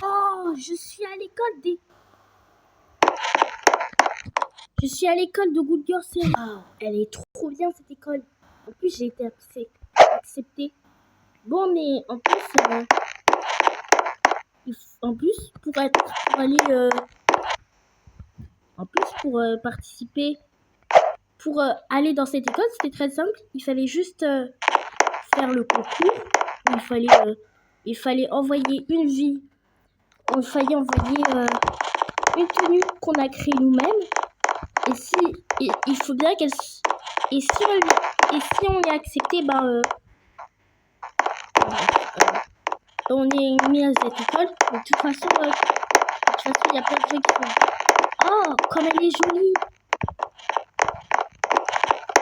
Oh, je suis à l'école des... Je suis à l'école de Good Girl Series. Ah, elle est trop bien cette école. En plus, j'ai été acceptée. Bon, mais en plus, pour aller, pour participer, pour aller dans cette école, c'était très simple. Il fallait juste faire le concours. Il fallait envoyer une vie. Il fallait envoyer une tenue qu'on a créée nous-mêmes. Il faut bien qu'elle... Et si on est accepté, on est mis à cette école. De toute façon, il y a plein de gens qui sont... Oh, comme elle est jolie.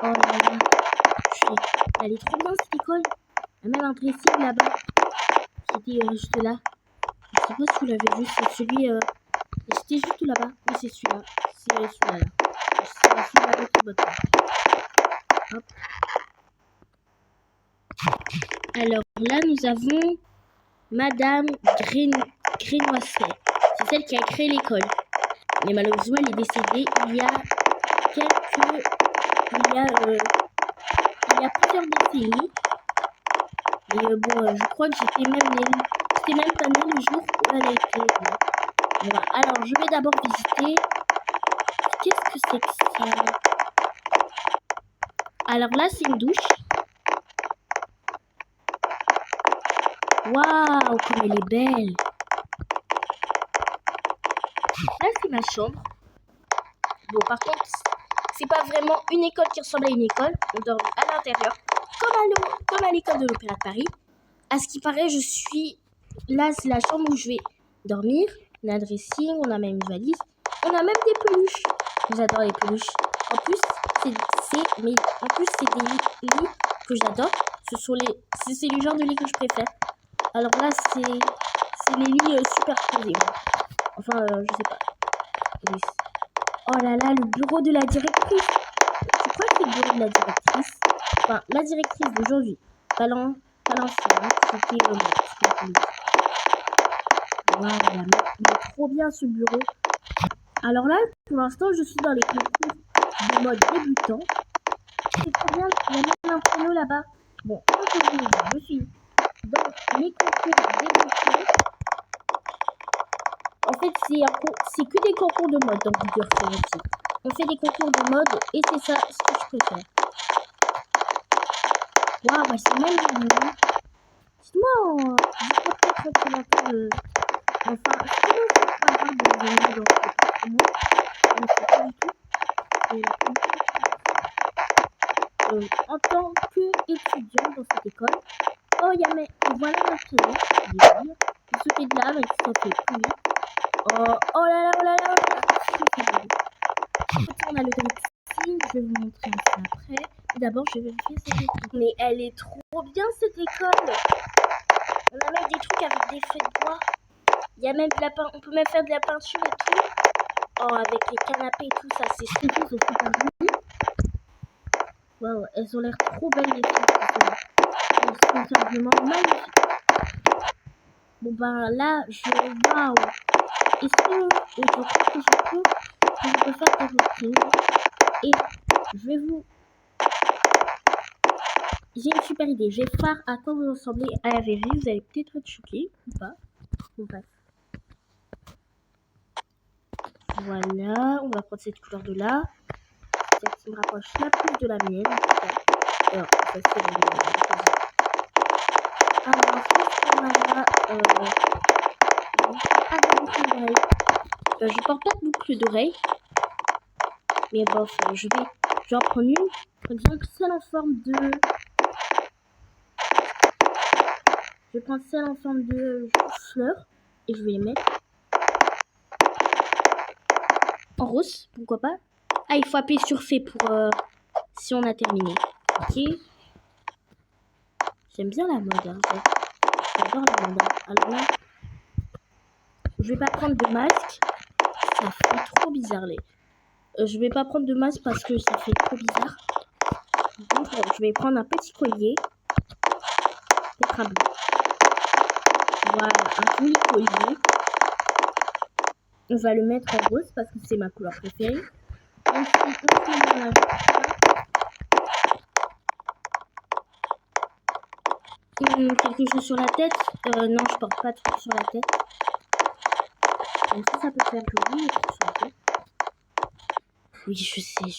Oh là là. Elle est trop bien cette école. Il y a même un dressing là-bas. Qui était juste là. Je sais pas si vous l'avez vu, c'est celui... C'était juste là-bas. Oui, c'est celui-là. C'est celui-là. Là. C'est celui-là avec le bottin. Hop. Alors là, nous avons Madame Grenoisset. C'est celle qui a créé l'école. Mais malheureusement, elle est décédée il y a plusieurs décennies. Et je crois que j'étais même pas née le jour où elle a été. Voilà. Alors, je vais d'abord visiter. Qu'est-ce que c'est que ça? Alors là, c'est une douche. Waouh, comme elle est belle. Là, c'est ma chambre. Bon, par contre, c'est pas vraiment une école qui ressemble à une école. On dort à l'intérieur, comme à l'école de l'Opéra de Paris. À ce qui paraît, là, c'est la chambre où je vais dormir. On a un dressing, on a même une valise. On a même des peluches. J'adore les peluches. En plus, c'est des lits que j'adore. C'est le genre de lit que je préfère. Alors là, c'est les lits superposés. Enfin, je sais pas. Oui. Oh là là, le bureau de la directrice. C'est quoi que le bureau de la directrice? Enfin, la directrice d'aujourd'hui. Pas l'ancienne, c'était waouh, il est trop bien ce bureau. Alors là, pour l'instant, je suis dans les concours de mode débutant. C'est trop bien, il y a même un panneau là-bas. Bon, je suis dans les concours débutants. En fait, c'est que des concours de mode dans Good Girl Series. On fait des concours de mode et c'est ça ce que je préfère. Waouh, bah c'est même... Dites-moi peut-être comment enfin, je connais pas grave de venir dans ce département. Je ne sais pas du tout. En tant qu'étudiant dans cette école, oh, voilà maintenant, je vais dire, vous sautez de là, mais ça fait plus. Oh là là, oh là là, oh là là. On a le dressing, je vais vous montrer ça après. D'abord, je vais vérifier cette école. Mais elle est trop bien cette école. On a même des trucs avec des feux de bois. Il y a même on peut même faire de la peinture et tout. Oh, avec les canapés et tout, ça, c'est super joli. Waouh, elles ont l'air trop belles les filles. Elles sont simplement magnifiques. Bon ben là, waouh. Est-ce que je crois que je peux faire des routines. Et j'ai une super idée. Je vais faire à quoi vous ressemblez à la VG. Vous allez peut-être être choqués ou pas. On passe. Voilà, on va prendre cette couleur de là. Celle qui me rapproche la plus de la mienne. Alors, ça c'est la mienne. Alors, ensuite, on va je porte pas de boucle d'oreille. Mais bof, je vais en prendre une. Par exemple, celle en forme de... Je vais prendre celle en forme de fleur. Et je vais les mettre en rose, pourquoi pas. Ah, il faut appuyer sur fait pour... si on a terminé. Ok. J'aime bien la mode, hein, en fait. J'adore la mode. Alors là, je vais pas prendre de masque. Ça fait trop bizarre, les... je vais pas prendre de masque parce que ça fait trop bizarre. Donc, je vais prendre un petit collier. Peut-être un bleu. Voilà, un joli collier. On va le mettre en rose parce que c'est ma couleur préférée. Ensuite, on met dans la quelque chose sur la tête. Non, je porte pas de truc sur la tête. Donc ça peut faire joli, sur la tête. Oui, je sais,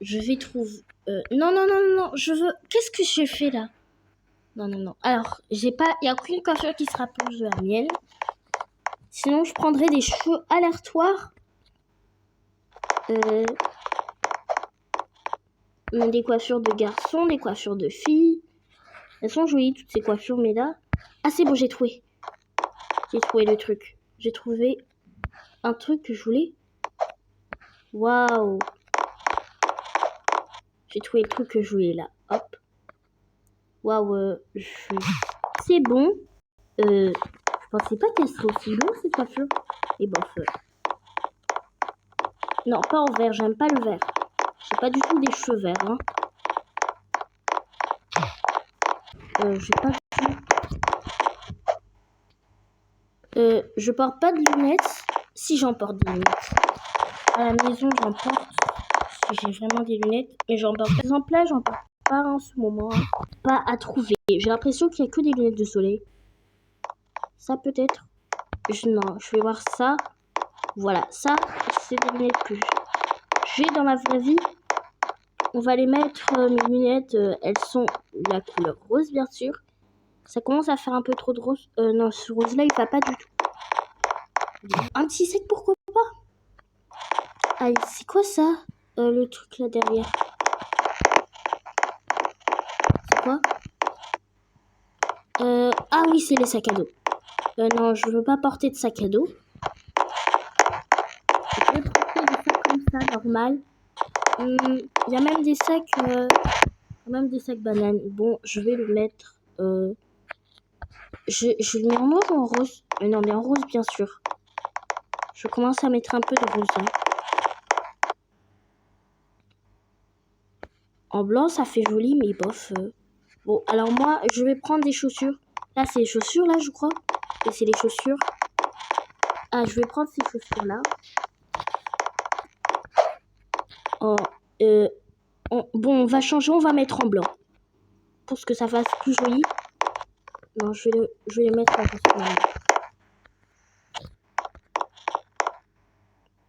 je vais trouver... non, non, non, non, je veux... Qu'est-ce que j'ai fait là? Non, non, non. Alors, il n'y a aucune coiffure qui se rapproche de la mienne. Sinon, je prendrais des cheveux aléatoires. Des coiffures de garçons, des coiffures de filles. Elles sont jolies, toutes ces coiffures, mais là... Ah, c'est bon, j'ai trouvé. J'ai trouvé le truc. J'ai trouvé un truc que je voulais. Waouh. J'ai trouvé le truc que je voulais là. Hop. Waouh. C'est bon. Je pensais pas qu'elle serait aussi longue cette coiffure. Et bof. Non, pas en vert. J'aime pas le vert. J'ai pas du tout des cheveux verts. Hein. J'ai pas du tout. Je porte pas de lunettes. Si j'en porte des lunettes. À la maison, j'en porte. Si j'ai vraiment des lunettes. Mais j'en porte. Par exemple, là, j'en porte pas en ce moment. Hein. Pas à trouver. J'ai l'impression qu'il y a que des lunettes de soleil. Ça peut-être. Non, je vais voir ça. Voilà, ça, c'est des lunettes que j'ai dans la vraie vie. On va les mettre, mes lunettes, elles sont la couleur rose, bien sûr. Ça commence à faire un peu trop de rose. Non, ce rose-là, il va pas du tout. Un petit sec, pourquoi pas? Allez, c'est quoi ça? Le truc là derrière. C'est quoi? Ah oui, c'est les sacs à dos. Non, je veux pas porter de sac à dos. Je vais porter des sacs comme ça, normal. Il y a même des sacs, bananes. Bon, je vais le mettre. Je le mets en noir ou en rose? Non, mais en rose, bien sûr. Je commence à mettre un peu de rose. Hein. En blanc, ça fait joli, mais bof. Bon, alors moi, je vais prendre des chaussures. Là, c'est les chaussures, là, je crois. Et c'est les chaussures. Ah, je vais prendre ces chaussures-là. Oh, bon, on va changer, on va mettre en blanc. Pour que ça fasse plus joli. Non, je vais les mettre en rose.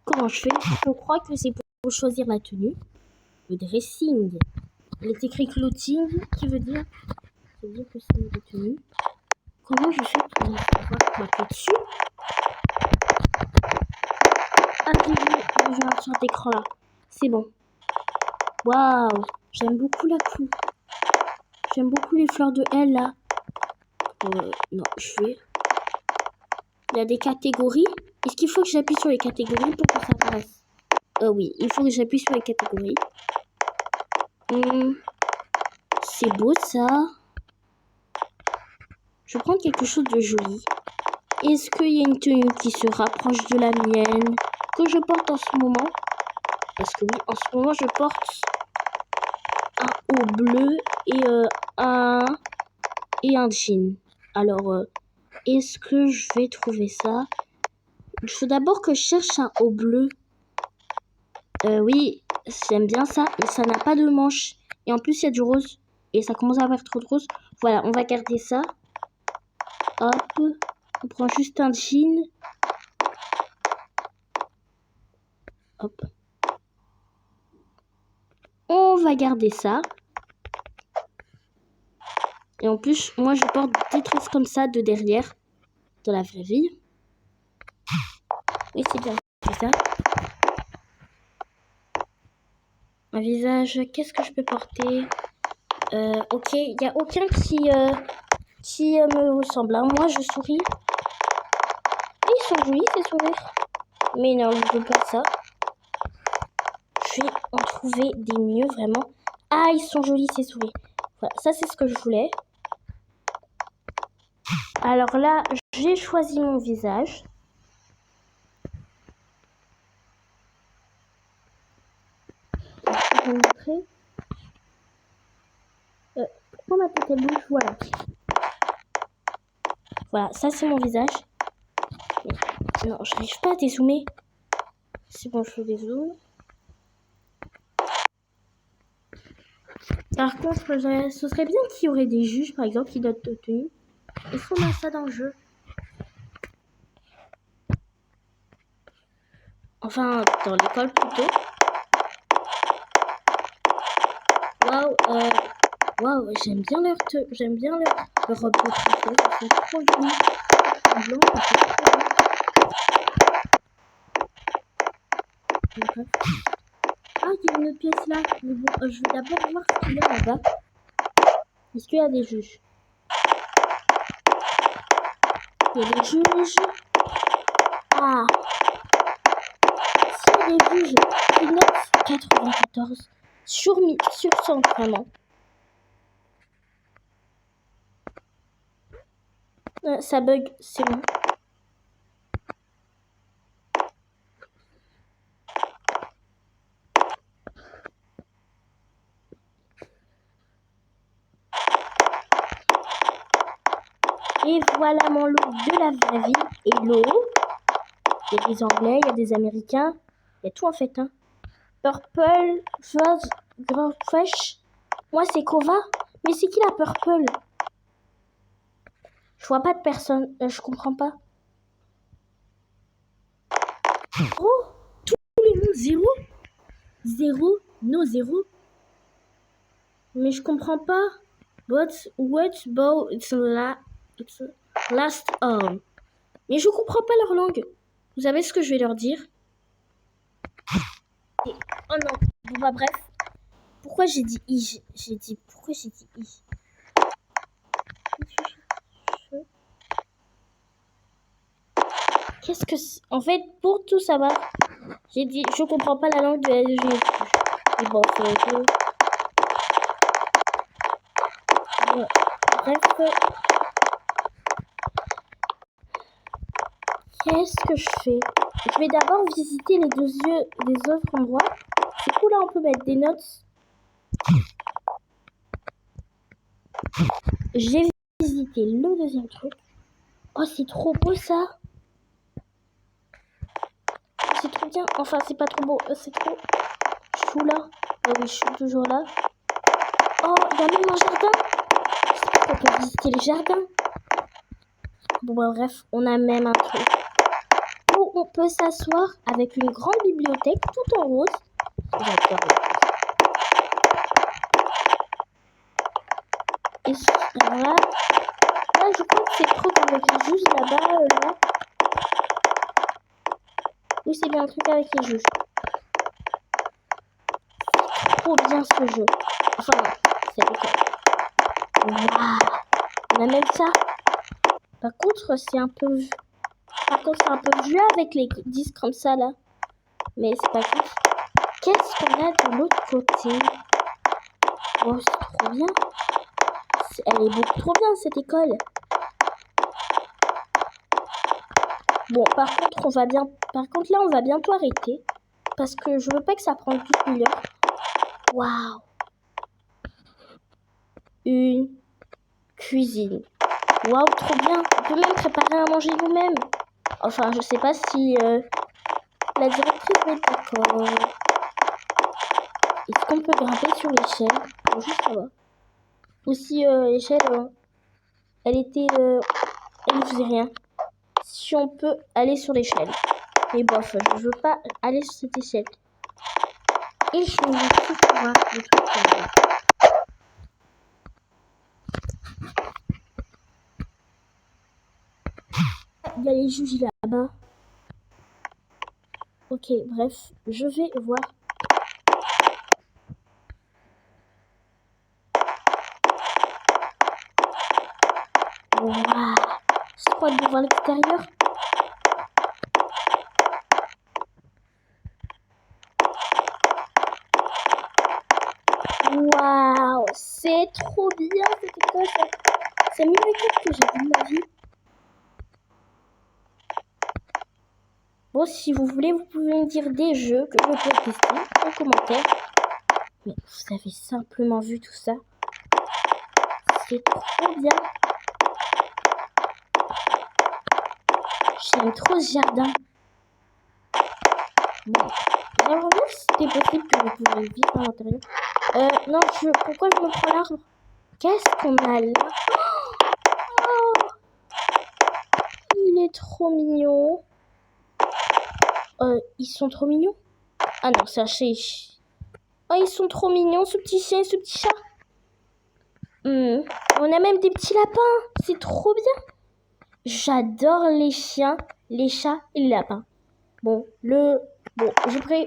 Comment je fais? Je crois que c'est pour choisir la tenue. Le dressing. Il est écrit clothing, qui veut dire que c'est une tenue. Comment je fais pour pouvoir m'appuyer dessus? Ah, j'ai un petit écran là. C'est bon. Waouh, j'aime beaucoup la coupe. J'aime beaucoup les fleurs de L là. Non, je vais. Il y a des catégories. Est-ce qu'il faut que j'appuie sur les catégories pour que ça apparaisse? Oui, il faut que j'appuie sur les catégories. C'est beau ça. Je vais prendre quelque chose de joli. Est-ce qu'il y a une tenue qui se rapproche de la mienne que je porte en ce moment? Parce que oui, en ce moment, je porte un haut bleu et un jean. Alors, est-ce que je vais trouver ça? Il faut d'abord que je cherche un haut bleu. Oui, j'aime bien ça, mais ça n'a pas de manche. Et en plus, il y a du rose. Et ça commence à avoir trop de rose. Voilà, on va garder ça. Hop, on prend juste un jean. Hop. On va garder ça. Et en plus, moi, je porte des tresses comme ça de derrière. Dans la vraie vie. Oui, c'est bien. C'est ça. Un visage, qu'est-ce que je peux porter? Ok, il n'y a aucun qui me ressemble. Hein. Moi, je souris. Ils sont jolis, ces sourires. Mais non, je veux pas ça. Je vais en trouver des mieux, vraiment. Ah, ils sont jolis, ces sourires. Voilà, ça, c'est ce que je voulais. Alors là, j'ai choisi mon visage. Je vais vous montrer. Pourquoi ma tête est bouge? Voilà. Voilà, ça c'est mon visage. Mais, non, je n'arrive pas à dézoomer. C'est bon, je dézoome. Par contre, ce serait bien qu'il y aurait des juges, par exemple, qui donnent de tenue. Est-ce qu'on a ça dans le jeu? Enfin, dans l'école plutôt. Waouh, j'aime bien leur robe de princesse, elles sont trop jolies. Blanc, ça fait trop bien. Bref. Ah, il y a une pièce là. Mais bon, je vais d'abord voir ce qu'il y a là-bas. Est-ce qu'il y a des juges? Il y a des juges. Ah, s'il y a des juges, il note 94 sur 100 vraiment. Ça bug, c'est bon. Et voilà mon look de la vraie vie. Hello. Il y a des Anglais, il y a des Américains. Il y a tout en fait. Hein. Purple, Grand Fresh. Moi c'est Kova. Mais c'est qui la Purple? Je vois pas de personne. Je comprends pas. Oh, tout le monde zéro. Zéro, no zéro. Mais je comprends pas. What bow it's last arm. Mais je comprends pas leur langue. Vous savez ce que je vais leur dire? Et, oh non. Bon bah bref. Pourquoi j'ai dit I? Pourquoi j'ai dit I? Qu'est-ce que c'est? En fait, pour tout savoir, j'ai dit je comprends pas la langue de LG. Et bon, bref, qu'est-ce que je fais? Je vais d'abord visiter les autres endroits. Du coup, là, on peut mettre des notes. J'ai visité le deuxième truc. Oh, c'est trop beau, ça. C'est trop bien. Enfin, c'est pas trop beau. C'est trop... Je suis là. Ah oui, je suis toujours là. Oh, il y a même un jardin. On peut visiter le jardin. Bon, bah, bref, on a même un truc où on peut s'asseoir avec une grande bibliothèque tout en rose. J'adore. Et là, je crois que c'est le truc avec les juges là-bas. Là. Oui, c'est bien un truc avec les juges. C'est trop bien ce jeu. Enfin, c'est l'école. Waouh, on a même ça. Par contre, c'est un peu vieux avec les disques comme ça là. Mais c'est pas grave. Qu'est-ce qu'on a de l'autre côté? Oh, c'est trop bien. Elle est beaucoup trop bien cette école. Bon, par contre là, on va bientôt arrêter. Parce que je veux pas que ça prenne toute une heure. Waouh. Une cuisine. Waouh, trop bien. On peut même préparer à manger nous-mêmes. Enfin, je sais pas si la directrice va être d'accord. Est-ce qu'on peut grimper sur l'échelle? Faut juste savoir. Ou si l'échelle, elle ne faisait rien. Si on peut aller sur l'échelle. Mais bof, je veux pas aller sur cette échelle. Et je vais tout voir le truc là. Il y a les juges là-bas. Ok, bref, je vais voir. Waouh, c'est trop de voir l'extérieur. Waouh, c'est trop bien cette école. C'est mieux l'école que j'ai vu de ma vie. Bon, si vous voulez, vous pouvez me dire des jeux que je peux tester en commentaire. Mais vous avez simplement vu tout ça. C'est trop bien. J'aime trop ce jardin. Bon, j'aimerais bien si c'était possible que vous pouvez vivre à l'intérieur. Non, pourquoi je me prends l'arbre? Qu'est-ce qu'on a là? Oh, il est trop mignon. Ils sont trop mignons. Ah non, c'est un chat. Oh, ils sont trop mignons, ce petit chien et ce petit chat. On a même des petits lapins. C'est trop bien. J'adore les chiens, les chats et les lapins.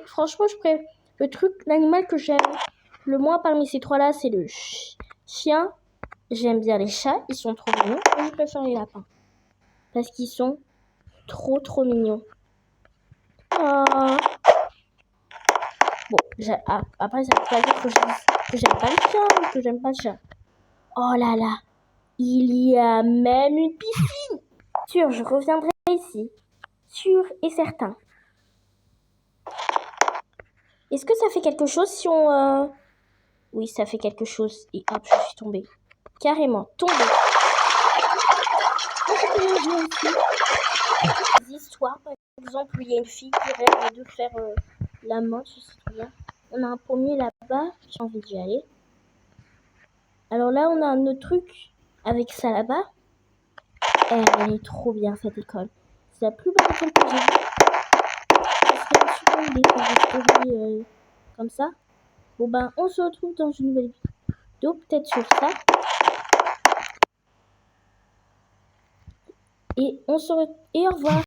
Franchement, le truc, l'animal que j'aime le moins parmi ces trois-là, c'est le chien. J'aime bien les chats, ils sont trop mignons. Et je préfère les lapins. Parce qu'ils sont trop mignons. Oh. Bon, après, ça veut pas dire que j'aime pas le chat ou que j'aime pas le chat. Oh là là, il y a même une piscine. Sûr, je reviendrai ici. Sûr et certain. Est-ce que ça fait quelque chose si on... Oui, ça fait quelque chose. Et hop, je suis tombée. Carrément, tombée. Des histoires, par exemple, où il y a une fille qui rêve de faire la mode, je sais trop bien. On a un pommier là-bas, j'ai envie d'y aller. Alors là, on a un autre truc avec ça là-bas. Elle est trop bien, cette école. C'est la plus belle école que j'ai vue. Ce serait une super idée de faire des stories comme ça. Bon ben, on se retrouve dans une nouvelle vidéo, peut-être sur ça. Et au revoir.